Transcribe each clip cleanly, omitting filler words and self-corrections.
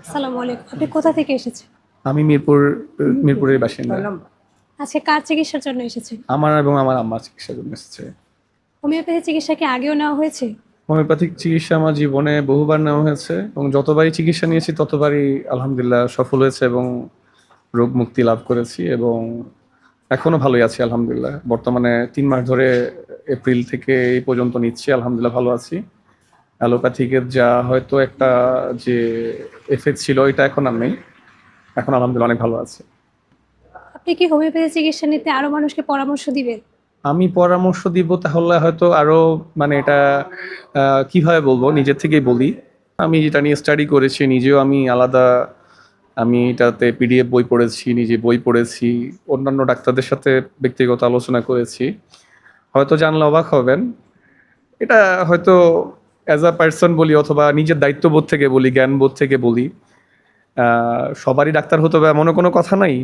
আসসালামু আলাইকুম। আপনি কোথা থেকে এসেছেন? আমি মিরপুরের বাসিন্দা। আজকে কার চিকিৎসার জন্য এসেছেন? আমার এবং আমার আম্মার চিকিৎসার জন্য এসেছে। হোমিওপ্যাথি চিকিৎসা কি আগেও নেওয়া হয়েছে? হোমিওপ্যাথিক চিকিৎসা আমার জীবনে বহুবার নেওয়া হয়েছে এবং যতবারই চিকিৎসা নিয়েছি ততবারই আলহামদুলিল্লাহ সফল হয়েছে এবং রোগ মুক্তি লাভ করেছি এবং এখনো ভালোই আছি আলহামদুলিল্লাহ। বর্তমানে 3 মাস ধরে এপ্রিল থেকে এই পর্যন্ত নিচ্ছি, আলহামদুলিল্লাহ ভালো আছি। অ্যালোপ্যাথিকের যা হয়তো একটা যে এফেক্ট ছিল এটা এখন আর নেই, এখন আলহামদুলিল্লাহ অনেক ভালো আছে। আপনি কি হোমিওপ্যাথি চিকিৎসা নিতে আরো মানুষকে পরামর্শ দিবেন? আমি পরামর্শ দিব তাহলে হয়তো আরো, মানে এটা কিভাবে বলবো, নিজের থেকেই বলি। আমি যেটা নিয়ে স্টাডি করেছি নিজেও, আমি আলাদা, আমি এটাতে পিডিএফ বই পড়েছি, নিজে বই পড়েছি, অন্যান্য ডাক্তারদের সাথে ব্যক্তিগত আলোচনা করেছি। হয়তো জানলে অবাক হবেন, এটা হয়তো অ্যাজ আ পার্সন বলি অথবা নিজের দায়িত্ববোধ থেকে বলি, জ্ঞানবোধ থেকে বলি। সবারই ডাক্তার হতে হবে এমনও কোনো কথা নাই।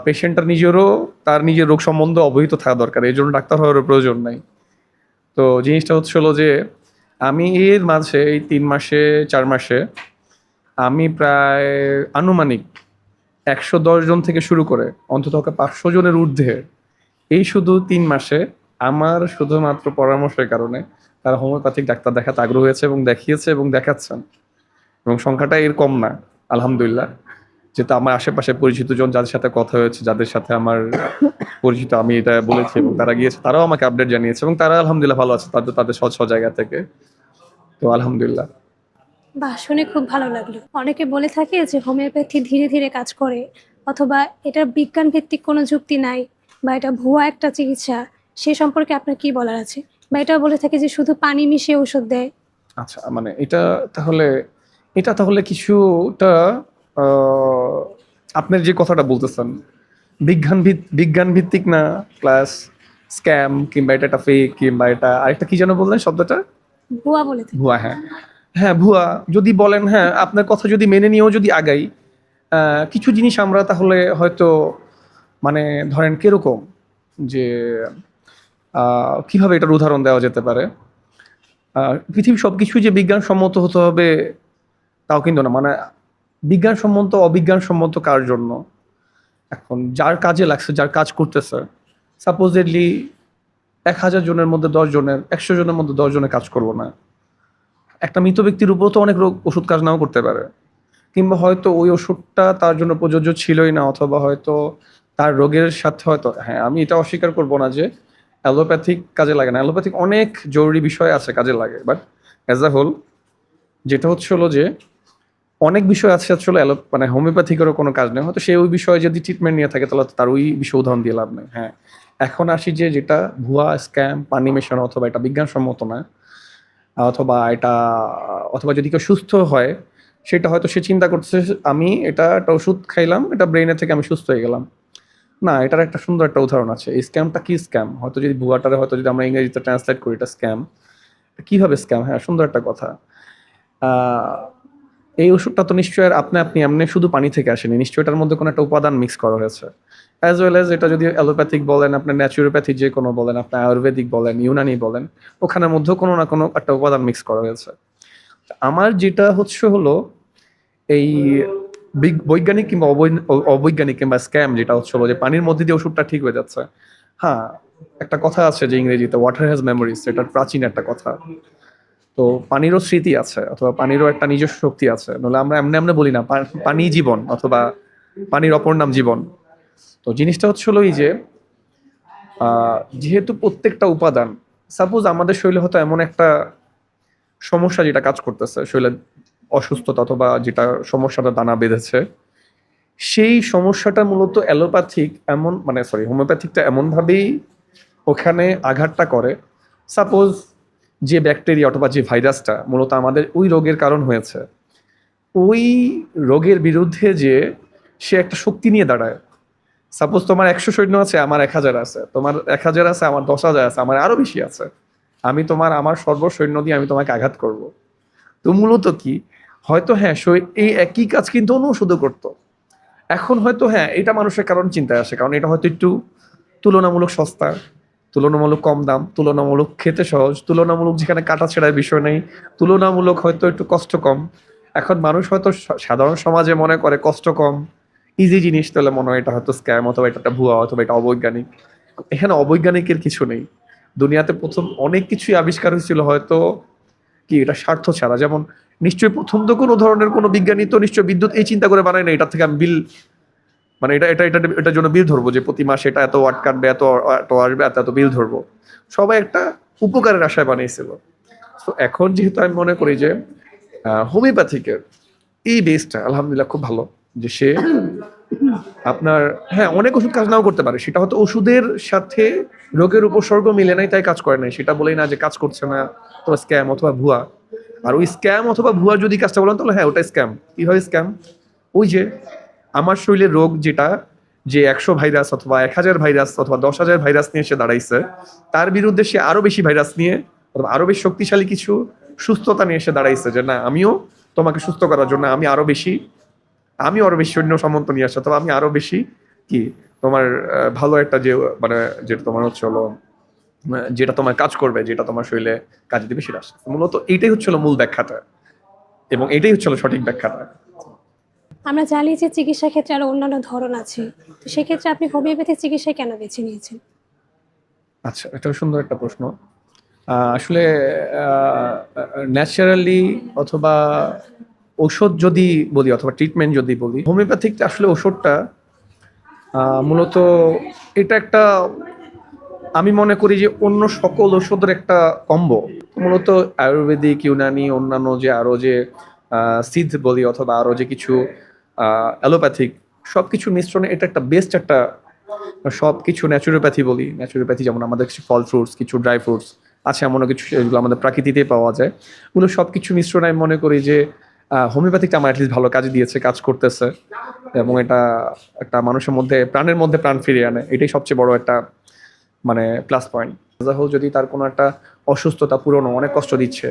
পেশেন্টটার নিজেরও তার নিজের রোগ সম্বন্ধে অবহিত থাকা দরকার, এই জন্য ডাক্তার হওয়ারও প্রয়োজন নাই। তো জিনিসটা হচ্ছিল যে আমি এর মাঝে এই 3 মাসে 4 মাসে আমি প্রায় আনুমানিক 110 জন থেকে শুরু করে অন্তত 500 জনের ঊর্ধ্বে এই শুধু 3 মাসে আমার শুধুমাত্র পরামর্শের কারণে তারা হোমিওপ্যাথিক ডাক্তার দেখাতে আগ্রহ হয়েছে এবং দেখিয়েছে এবং দেখাচ্ছেন, এবং সংখ্যাটা এর কম না আলহামদুলিল্লাহ। যেহেতু আমার আশেপাশে পরিচিত জন যাদের সাথে কথা হয়েছে, যাদের সাথে আমার পরিচিত, আমি এটা বলেছি এবং তারা গিয়েছে, তারাও আমাকে আপডেট জানিয়েছে এবং তারা আলহামদুলিল্লাহ ভালো আছে তাদের তাদের স্ব স্ব জায়গা থেকে। তো আলহামদুলিল্লাহ। বাহ! শুনে খুব ভালো লাগলো। অনেকে বলে থাকে যে হোমিওপ্যাথি ধীরে, ধীরে কাজ করে অথবা এটার বিজ্ঞান ভিত্তিক কোনো যুক্তি নাই বা এটা ভুয়া একটা চিকিৎসা। সে সম্পর্কে আপনার কি বলার আছে? বা এটাও বলে থাকে যে শুধু পানি মিশিয়ে ওষুধ দেয়। আচ্ছা, মানে তাহলে এটা তাহলে কিছুটা আহ, আপনার যে কথাটা বলতেছেন বিজ্ঞান ভিত্তিক না, প্লাস স্ক্যাম, কিংবা এটা একটা ফেক, কিংবা এটা আরেকটা কি যেন বললেন শব্দটা? ভুয়া বলে থাকে। ভুয়া, হ্যাঁ। হ্যাঁ, ভুয়া যদি বলেন, হ্যাঁ আপনার কথা যদি মেনে নিয়েও যদি আগাই, কিছু জিনিস আমরা তাহলে হয়তো, মানে ধরেন কিরকম যে কিভাবে এটার উদাহরণ দেওয়া যেতে পারে। পৃথিবীর সবকিছু যে বিজ্ঞানসম্মত হতে হবে তাও কিন্তু না, মানে বিজ্ঞানসম্মত অবিজ্ঞানসম্মত কার জন্য? এখন যার কাজে লাগছে, যার কাজ করতেছে, সাপোজেডলি 1000 জনের মধ্যে 10 জনের, 100 জনের মধ্যে 10 জনের কাজ করবো না। একটা মৃত ব্যক্তির উপর তো অনেক রোগ ওষুধ কাজ নাও করতে পারে, কিংবা হয়তো ওই ওষুধটা তার জন্য প্রযোজ্য ছিলই না, অথবা হয়তো তার রোগের সাথে হয়তো, হ্যাঁ আমি এটা অস্বীকার করব না যে অ্যালোপ্যাথিক কাজে লাগে না, অ্যালোপ্যাথিক অনেক জরুরি বিষয় আছে কাজে লাগে, বাট অ্যাজ আ হোল যেটা হচ্ছে হলো যে অনেক বিষয় আছে আসলে মানে হোমিওপ্যাথিকেরও কোনো কাজ নেই, হয়তো সে ওই বিষয়ে যদি ট্রিটমেন্ট নিয়ে থাকে তাহলে তার ওই বিষয় উদাহরণ দিয়ে লাভ নেই। হ্যাঁ, এখন আসি যে যেটা ভুয়া, স্ক্যাম, পানি মেশানো, অথবা এটা বিজ্ঞানসম্মত না, অথবা এটা, অথবা যদি কেউ সুস্থ হয় সেটা হয়তো সে চিন্তা করছে আমি এটা একটা ওষুধ খাইলাম, এটা ব্রেনের থেকে আমি সুস্থ হয়ে গেলাম। না, এটার একটা সুন্দর একটা উদাহরণ আছে। এই স্ক্যামটা কি স্ক্যাম, হয়তো যদি ভুয়াটারে হয়তো যদি আমরা ইংরেজিতে ট্রান্সলেট করি এটা স্ক্যাম, কিভাবে স্ক্যাম? হ্যাঁ, সুন্দর একটা কথা। আহ, এই ওষুধটা তো নিশ্চয়ই আর আপনি এমনি শুধু পানি থেকে আসেনি, নিশ্চয়ই এটার মধ্যে কোনো একটা উপাদান মিক্স করা হয়েছে। অ্যাজ ওয়েল এজ এটা যদি অ্যালোপ্যাথিক বলেন, আপনার ন্যাচুরোপ্যাথি যে কোনো বলেন, আপনার আয়ুর্বেদিক বলেন, ইউনানি বলেন, ওখানের মধ্যেও কোনো না কোনো একটা উপাদান মিক্স করা হয়েছে। আমার যেটা হচ্ছে হলো এই বৈজ্ঞানিক কিংবা অবৈজ্ঞানিক কিংবা স্ক্যাম যেটা হচ্ছে হলো যে পানির মধ্যে দিয়ে ওষুধটা ঠিক হয়ে যাচ্ছে। হ্যাঁ, একটা কথা আছে যে ইংরেজিতে ওয়াটার হ্যাজ মেমোরিজ, এটা প্রাচীন একটা কথা। তো পানিরও স্মৃতি আছে, অথবা পানিরও একটা নিজস্ব শক্তি আছে, নইলে আমরা এমনি এমনি বলি না পানি জীবন, অথবা পানির অপর নাম জীবন। তো জিনিসটা হচ্ছে হলো এই যে যেহেতু প্রত্যেকটা উপাদান, সাপোজ আমাদের শরীরে হয়তো এমন একটা সমস্যা যেটা কাজ করতেছে, শরীরে অসুস্থতা অথবা যেটা সমস্যাটা দানা বেঁধেছে, সেই সমস্যাটা মূলত অ্যালোপ্যাথিক এমন, মানে সরি হোমিওপ্যাথিকটা এমন ভাবেই ওখানে আঘাতটা করে। সাপোজ যে ব্যাকটেরিয়া অথবা যে ভাইরাসটা মূলত আমাদের ওই রোগের কারণ হয়েছে, ওই রোগের বিরুদ্ধে যে সে একটা শক্তি নিয়ে দাঁড়ায়। সাপোজ তোমার 100 সৈন্য আছে, আমার 1000 আছে, তোমার 1000 আছে, আমার 10,000 আছে, আমার আরো বেশি আছে, আমি আমার সর্বসৈন্য দিয়ে আমি তোমাকে আঘাত করব। তো মূলত কি, হয়তো হ্যাঁ এই একই কাজ কিন্তু অনুষদও করতো। এখন হয়তো হ্যাঁ এটা মানুষের কারণ চিন্তায় আসে, কারণ এটা হয়তো একটু তুলনামূলক সস্তা, তুলনামূলক কম দাম, তুলনামূলক খেতে সহজ, তুলনামূলক যেখানে কাটা ছেঁড়ার বিষয় নেই, তুলনামূলক হয়তো একটু কষ্ট কম, এখন মানুষ হয়তো সাধারণ সমাজে মনে করে কষ্ট কম, ইজি জিনিস, তাহলে মনে হয় এটা হয়তো স্ক্যাম অথবা এটা একটা ভুয়া অথবা এটা অবৈজ্ঞানিক। এখানে অবৈজ্ঞানিকের কিছু নেই। দুনিয়াতে প্রথম অনেক কিছুই আবিষ্কার হয়েছিল হয়তো কি এটা স্বার্থ ছাড়া। যেমন নিশ্চয়ই প্রথম তো কোনো ধরনের কোনো বিজ্ঞানী তো নিশ্চয়ই বিদ্যুৎ এই চিন্তা করে বানায় না এটা থেকে আমি বিল, মানে এটার জন্য বিল ধরবো যে প্রতি মাসে এটা এত ওয়াট কাটবে, এত এত আসবে, এত এত বিল ধরবো। সবাই একটা উপকারের আশায় বানিয়েছিল। তো এখন যেহেতু আমি মনে করি যে হোমিওপ্যাথিকের এই বেসটা আলহামদুলিল্লাহ খুব ভালো, যে সে আপনার হ্যাঁ অনেক ওষুধ কাজ নাও করতে পারে, সেটা হয়তো ওষুধের সাথে রোগের উপসর্গ মিলে নাই তাই কাজ করে নাই, সেটা বলেই না যে কাজ করছে না অথবা স্ক্যাম অথবা ভুয়া। আর ওই স্ক্যাম অথবা ভুয়া যদি কাজটা বলেন তাহলে হ্যাঁ ওটা স্ক্যাম। কি হয় স্ক্যাম? ওই যে আমার শরীরের রোগ যেটা, যে 100 ভাইরাস অথবা 1000 ভাইরাস অথবা 10,000 ভাইরাস নিয়ে সে দাঁড়াইছে, তার বিরুদ্ধে সে আরো বেশি ভাইরাস নিয়ে অথবা আরো বেশি শক্তিশালী কিছু সুস্থতা নিয়ে এসে দাঁড়াইছে, যে না আমিও তোমাকে সুস্থ করার জন্য আমি আরো বেশি সৈন্য সামন্ত নিয়ে আসছি, অথবা আমি আরো বেশি কি তোমার ভালো একটা যে মানে যেটা তোমার হচ্ছে হলো যেটা তোমার কাজ করবে, যেটা তোমার শরীরে কাজে দিবে সেটা আসছে। মূলত এইটাই হচ্ছে হলো মূল ব্যাখ্যাটা, এবং এটাই হচ্ছে হলো সঠিক ব্যাখ্যাটা। আমরা জানি যে চিকিৎসা ক্ষেত্রে আরো অন্যান্য ধরন আছে, তো সেক্ষেত্রে আপনি হোমিওপ্যাথিক চিকিৎসায় কেন বেছে নিয়েছেন? আচ্ছা, এটাও সুন্দর একটা প্রশ্ন। আসলে ন্যাচারালি অথবা ঔষধ যদি বলি অথবা ট্রিটমেন্ট যদি বলি, হোমিওপ্যাথিক আসলে ওষুধটা মূলত এটা একটা, আমি মনে করি যে অন্য সকল ওষুধের একটা কম্বো। মূলত আয়ুর্বেদিক, ইউনানি, অন্যান্য যে আরো যে সিদ্ধ বলি অথবা আরো যে কিছু অ্যালোপ্যাথিক, সবকিছু মিশ্রণে এটা একটা বেস্ট একটা, সবকিছু ন্যাচুরোপ্যাথি বলি, ন্যাচুরোপ্যাথি যেমন আমাদের কিছু ফল ফ্রুটস, কিছু ড্রাই ফ্রুটস আছে, এমনও কিছু যেগুলো আমাদের প্রাকৃতিকতেই পাওয়া যায়, ওগুলো সবকিছু মিশ্রণে আমি মনে করি যে হোমিওপ্যাথিকটা আমার অ্যাটলিস্ট ভালো কাজ দিয়েছে, কাজ করতেছে, এবং এটা একটা মানুষের মধ্যে প্রাণের মধ্যে প্রাণ ফিরিয়ে আনে, এটাই সবচেয়ে বড় একটা মানে প্লাস পয়েন্ট। যদি তার কোনো একটা অসুস্থতা পুরনো অনেক কষ্ট দিচ্ছে,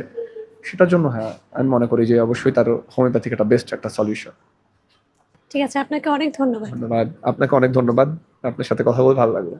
সেটার জন্য হ্যাঁ আমি মনে করি যে অবশ্যই তার হোমিওপ্যাথিক একটা বেস্ট একটা সলিউশন। ঠিক আছে, আপনাকে অনেক ধন্যবাদ। ধন্যবাদ, আপনাকে অনেক ধন্যবাদ, আপনার সাথে কথা বলে ভালো লাগলো।